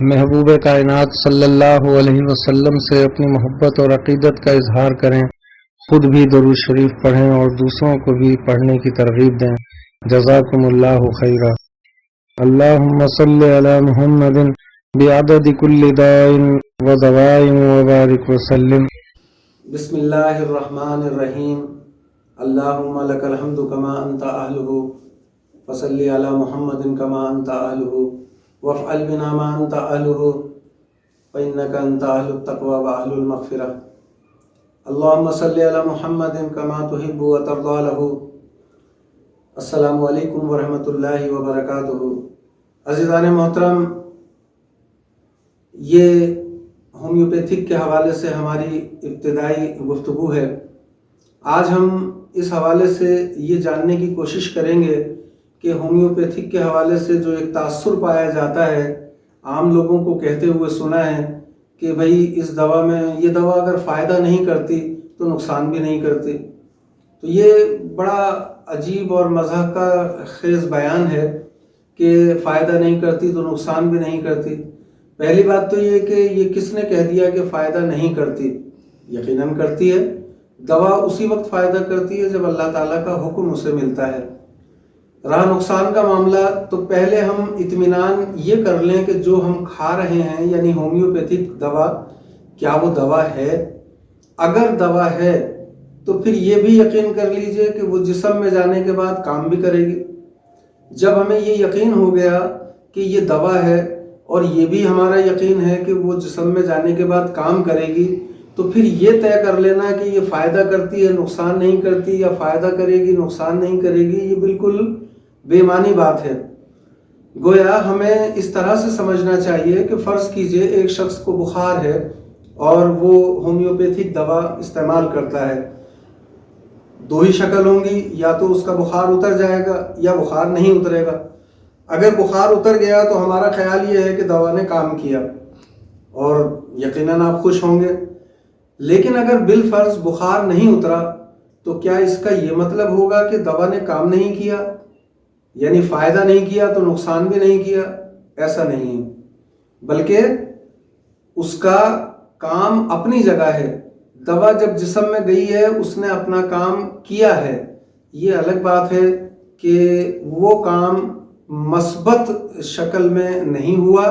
محبوب کائنات صلی اللہ علیہ وسلم سے اپنی محبت اور عقیدت کا اظہار کریں، خود بھی درود شریف پڑھیں اور دوسروں کو بھی پڑھنے کی ترغیب دیں۔ جزاکم اللہ خیرا۔ اللہم صلی علی محمد بعدد کل داء و دواء وبارک وسلم۔ بسم اللہ الرحمن الرحیم۔ اللہم لک الحمد کما انت اہلہ فصلی علی محمد کما انت اہلہ وافعل بنا ما انت اہلہ فانک انت اہل التقوی واہل المغفرہ۔ اللہم صلی علی محمد کما تحب وترضی لہ۔ السلام علیکم ورحمۃ اللہ وبرکاتہ۔ عزیزان محترم، یہ ہومیوپیتھک کے حوالے سے ہماری ابتدائی گفتگو ہے۔ آج ہم اس حوالے سے یہ جاننے کی کوشش کریں گے کہ ہومیوپیتھک کے حوالے سے جو ایک تاثر پایا جاتا ہے، عام لوگوں کو کہتے ہوئے سنا ہے کہ بھئی اس دوا میں، یہ دوا اگر فائدہ نہیں کرتی تو نقصان بھی نہیں کرتی۔ تو یہ بڑا عجیب اور مضحک کا خیز بیان ہے کہ فائدہ نہیں کرتی تو نقصان بھی نہیں کرتی۔ پہلی بات تو یہ کہ یہ کس نے کہہ دیا کہ فائدہ نہیں کرتی؟ یقیناً کرتی ہے۔ دوا اسی وقت فائدہ کرتی ہے جب اللہ تعالیٰ کا حکم اسے ملتا ہے۔ رہا نقصان کا معاملہ، تو پہلے ہم اطمینان یہ کر لیں کہ جو ہم کھا رہے ہیں یعنی ہومیوپیتھک دوا، کیا وہ دوا ہے؟ اگر دوا ہے تو پھر یہ بھی یقین کر لیجئے کہ وہ جسم میں جانے کے بعد کام بھی کرے گی۔ جب ہمیں یہ یقین ہو گیا کہ یہ دوا ہے اور یہ بھی ہمارا یقین ہے کہ وہ جسم میں جانے کے بعد کام کرے گی، تو پھر یہ طے کر لینا کہ یہ فائدہ کرتی ہے نقصان نہیں کرتی، یا فائدہ کرے گی نقصان نہیں کرے گی، یہ بالکل بے معنی بات ہے۔ گویا ہمیں اس طرح سے سمجھنا چاہیے کہ فرض کیجئے ایک شخص کو بخار ہے اور وہ ہومیوپیتھک دوا استعمال کرتا ہے۔ دو ہی شکل ہوں گی، یا تو اس کا بخار اتر جائے گا یا بخار نہیں اترے گا۔ اگر بخار اتر گیا تو ہمارا خیال یہ ہے کہ دوا نے کام کیا اور یقیناً آپ خوش ہوں گے۔ لیکن اگر بالفرض بخار نہیں اترا تو کیا اس کا یہ مطلب ہوگا کہ دوا نے کام نہیں کیا؟ یعنی فائدہ نہیں کیا تو نقصان بھی نہیں کیا؟ ایسا نہیں ہے، بلکہ اس کا کام اپنی جگہ ہے۔ دوا جب جسم میں گئی ہے اس نے اپنا کام کیا ہے۔ یہ الگ بات ہے کہ وہ کام مثبت شکل میں نہیں ہوا،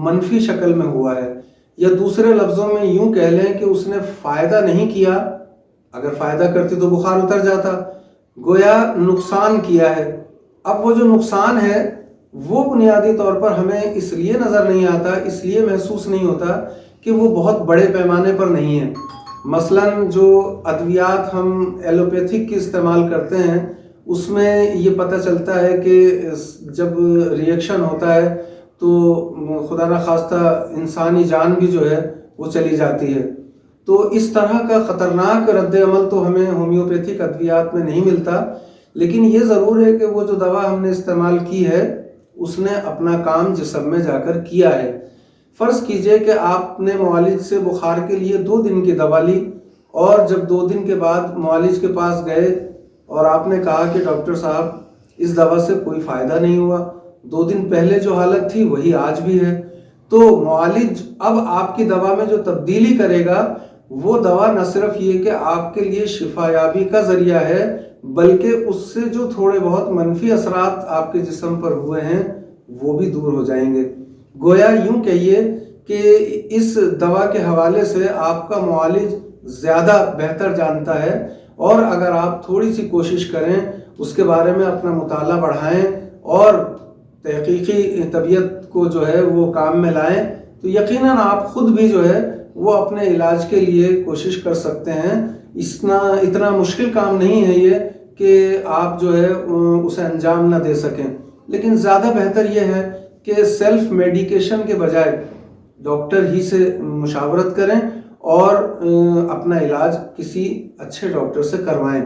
منفی شکل میں ہوا ہے، یا دوسرے لفظوں میں یوں کہہ لیں کہ اس نے فائدہ نہیں کیا۔ اگر فائدہ کرتی تو بخار اتر جاتا، گویا نقصان کیا ہے۔ اب وہ جو نقصان ہے وہ بنیادی طور پر ہمیں اس لیے نظر نہیں آتا، اس لیے محسوس نہیں ہوتا کہ وہ بہت بڑے پیمانے پر نہیں ہے۔ مثلاً جو ادویات ہم ایلوپیتھک کی استعمال کرتے ہیں اس میں یہ پتہ چلتا ہے کہ جب ریئیکشن ہوتا ہے تو خدا نخواستہ انسانی جان بھی جو ہے وہ چلی جاتی ہے۔ تو اس طرح کا خطرناک رد عمل تو ہمیں ہومیوپیتھک ادویات میں نہیں ملتا، لیکن یہ ضرور ہے کہ وہ جو دوا ہم نے استعمال کی ہے اس نے اپنا کام جسم میں جا کر کیا ہے۔ فرض کیجئے کہ آپ نے معالج سے بخار کے لیے 2 دن کی دوا لی، اور جب 2 دن کے بعد معالج کے پاس گئے اور آپ نے کہا کہ ڈاکٹر صاحب اس دوا سے کوئی فائدہ نہیں ہوا، 2 دن پہلے جو حالت تھی وہی آج بھی ہے، تو معالج اب آپ کی دوا میں جو تبدیلی کرے گا وہ دوا نہ صرف یہ کہ آپ کے لیے شفا یابی کا ذریعہ ہے، بلکہ اس سے جو تھوڑے بہت منفی اثرات آپ کے جسم پر ہوئے ہیں وہ بھی دور ہو جائیں گے۔ گویا یوں کہیے کہ اس دوا کے حوالے سے آپ کا معالج زیادہ بہتر جانتا ہے، اور اگر آپ تھوڑی سی کوشش کریں، اس کے بارے میں اپنا مطالعہ بڑھائیں اور تحقیقی طبیعت کو جو ہے وہ کام میں لائیں، تو یقیناً آپ خود بھی جو ہے وہ اپنے علاج کے لیے کوشش کر سکتے ہیں۔ اتنا مشکل کام نہیں ہے یہ کہ آپ جو ہے اسے انجام نہ دے سکیں، لیکن زیادہ بہتر یہ ہے کہ سیلف میڈیکیشن کے بجائے ڈاکٹر ہی سے مشاورت کریں اور اپنا علاج کسی اچھے ڈاکٹر سے کروائیں۔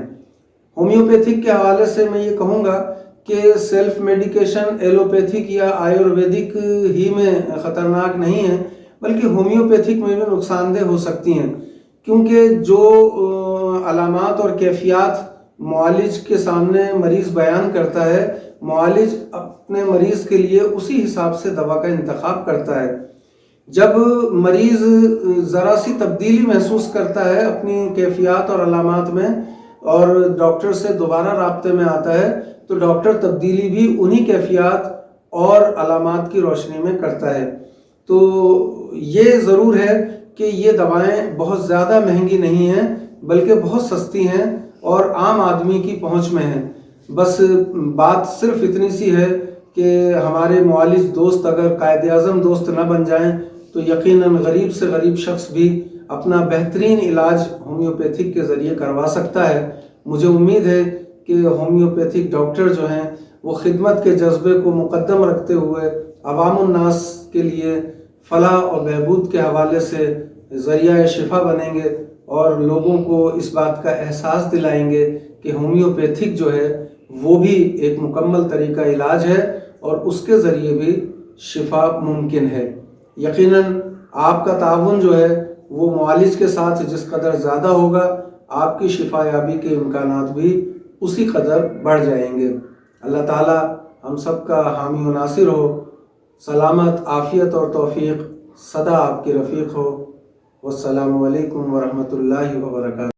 ہومیوپیتھک کے حوالے سے میں یہ کہوں گا کہ سیلف میڈیکیشن ایلوپیتھک یا آیورویدک ہی میں خطرناک نہیں ہے، بلکہ ہومیوپیتھک میں بھی نقصان دہ ہو سکتی ہیں، کیونکہ جو علامات اور کیفیات معالج کے سامنے مریض بیان کرتا ہے، معالج اپنے مریض کے لیے اسی حساب سے دوا کا انتخاب کرتا ہے۔ جب مریض ذرا سی تبدیلی محسوس کرتا ہے اپنی کیفیات اور علامات میں اور ڈاکٹر سے دوبارہ رابطے میں آتا ہے تو ڈاکٹر تبدیلی بھی انہی کیفیات اور علامات کی روشنی میں کرتا ہے۔ تو یہ ضرور ہے کہ یہ دوائیں بہت زیادہ مہنگی نہیں ہیں بلکہ بہت سستی ہیں اور عام آدمی کی پہنچ میں ہیں۔ بس بات صرف اتنی سی ہے کہ ہمارے معالج دوست اگر قائد اعظم دوست نہ بن جائیں تو یقیناً غریب سے غریب شخص بھی اپنا بہترین علاج ہومیوپیتھک کے ذریعے کروا سکتا ہے۔ مجھے امید ہے کہ ہومیوپیتھک ڈاکٹر جو ہیں وہ خدمت کے جذبے کو مقدم رکھتے ہوئے عوام الناس کے لیے فلاح اور بہبود کے حوالے سے ذریعہ شفا بنیں گے اور لوگوں کو اس بات کا احساس دلائیں گے کہ ہومیوپیتھک جو ہے وہ بھی ایک مکمل طریقہ علاج ہے اور اس کے ذریعے بھی شفا ممکن ہے۔ یقیناً آپ کا تعاون جو ہے وہ معالج کے ساتھ جس قدر زیادہ ہوگا آپ کی شفا یابی کے امکانات بھی اسی قدر بڑھ جائیں گے۔ اللہ تعالی ہم سب کا حامی و ناصر ہو۔ سلامت، عافیت اور توفیق صدا آپ کی رفیق ہو۔ والسلام علیکم ورحمۃ اللہ وبرکاتہ۔